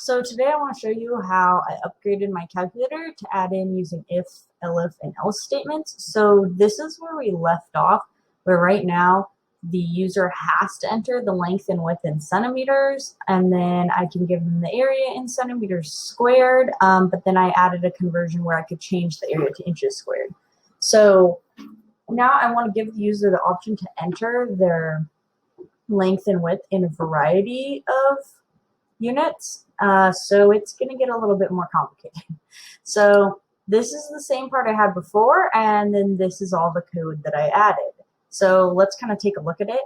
So today I want to show you how I upgraded my calculator to add in using if, elif, and else statements. So this is where we left off, where right now the user has to enter the length and width in centimeters, and then I can give them the area in centimeters squared, but then I added a conversion where I could change the area to inches squared. So now I want to give the user the option to enter their length and width in a variety of units. So it's going to get a little bit more complicated. So this is the same part I had before, and then this is all the code that I added. So let's kind of take a look at it.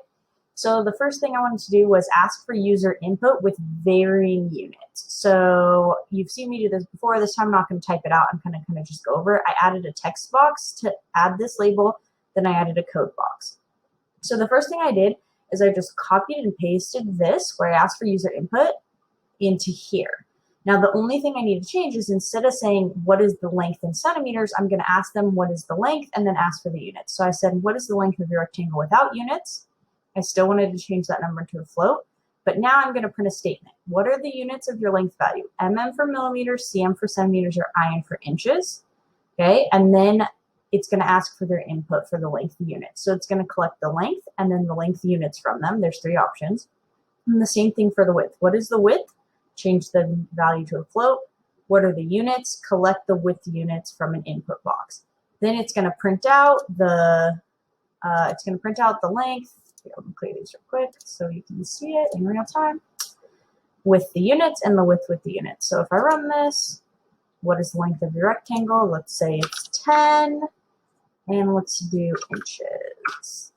So the first thing I wanted to do was ask for user input with varying units. So you've seen me do this before. This time I'm not going to type it out. I'm going to kind of just go over it. I added a text box to add this label. Then I added a code box. So the first thing I did is I just copied and pasted this where I asked for user input into here. Now the only thing I need to change is instead of saying what is the length in centimeters, I'm going to ask them what is the length and then ask for the units. So I said, what is the length of your rectangle without units? I still wanted to change that number to a float, but now I'm going to print a statement. What are the units of your length value? Mm for millimeters, cm for centimeters, or in for inches. Okay, and then it's going to ask for their input for the length units. So it's going to collect the length and then the length units from them. There's three options. And the same thing for the width. What is the width? Change the value to a float. What are the units? Collect the width units from an input box. Then it's going to print out the length. Here, let me clear these real quick so you can see it in real time with the units and the width with the units. So if I run this, what is the length of your rectangle? Let's say it's 10, and let's do inches.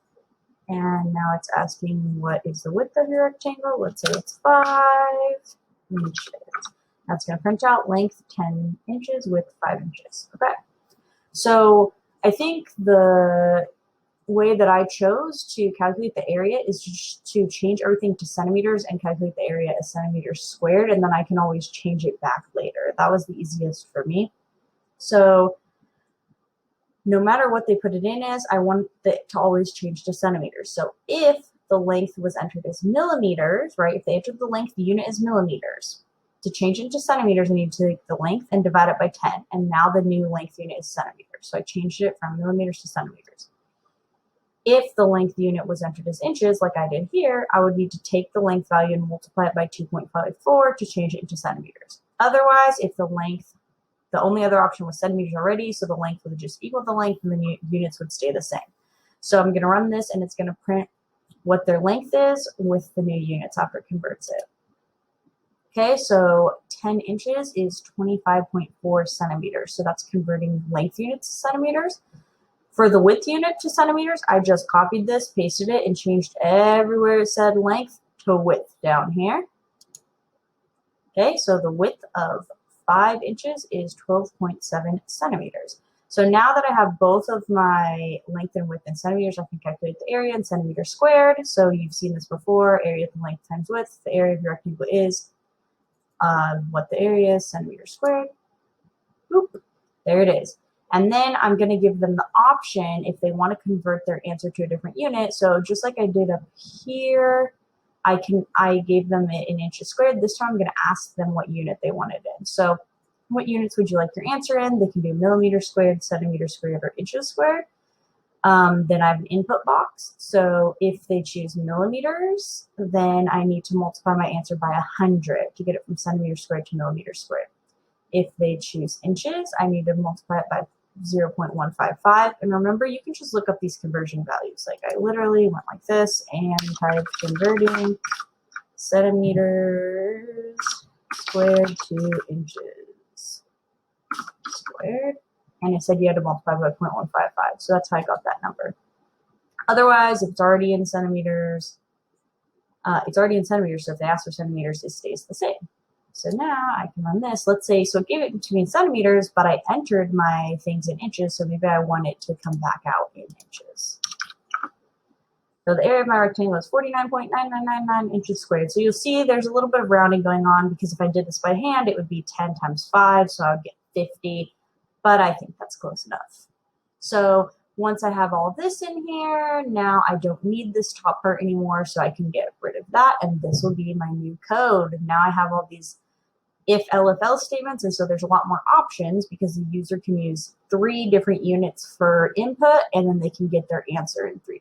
And now it's asking what is the width of your rectangle. Let's say it's 5 inches. That's going to print out length 10 inches, width 5 inches. Okay. So I think the way that I chose to calculate the area is just to change everything to centimeters and calculate the area as centimeters squared, and then I can always change it back later. That was the easiest for me. So no matter what they put it in as, I want it to always change to centimeters. So if the length was entered as millimeters, right? If they entered the length, the unit is millimeters. To change it to centimeters, I need to take the length and divide it by 10. And now the new length unit is centimeters. So I changed it from millimeters to centimeters. If the length unit was entered as inches, like I did here, I would need to take the length value and multiply it by 2.54 to change it into centimeters. Otherwise, if the only other option was centimeters already, so the length would just equal the length and the units would stay the same. So I'm going to run this and it's going to print what their length is with the new units after it converts it. Okay, so 10 inches is 25.4 centimeters. So that's converting length units to centimeters. For the width unit to centimeters, I just copied this, pasted it, and changed everywhere it said length to width down here. Okay, so the width of 5 inches is 12.7 centimeters. So now that I have both of my length and width in centimeters, I can calculate the area in centimeters squared. So you've seen this before, area from length times width. The area of your rectangle is what the area is, centimeters squared. Boop, there it is. And then I'm going to give them the option if they want to convert their answer to a different unit. So just like I did up here, I gave them it in inches squared. This time I'm going to ask them what unit they wanted in. So what units would you like your answer in? They can do millimeters squared, centimeters squared, or inches squared. Then I have an input box. So if they choose millimeters, then I need to multiply my answer by 100 to get it from centimeters squared to millimeters squared. If they choose inches, I need to multiply it by 0.155. And remember, you can just look up these conversion values. Like I literally went like this and typed converting centimeters squared to inches squared. And it said you had to multiply by 0.155. So that's how I got that number. Otherwise, if it's already in centimeters, So if they ask for centimeters, it stays the same. So now I can run this. Let's say, so it gave it to me in centimeters, but I entered my things in inches, so maybe I want it to come back out in inches. So the area of my rectangle is 49.9999 inches squared. So you'll see there's a little bit of rounding going on because if I did this by hand, it would be 10 times 5, so I would get 50, but I think that's close enough. So once I have all this in here, now I don't need this top part anymore, so I can get rid of that, and this will be my new code. Now I have all these if else statements, and so there's a lot more options because the user can use 3 different units for input, and then they can get their answer in 3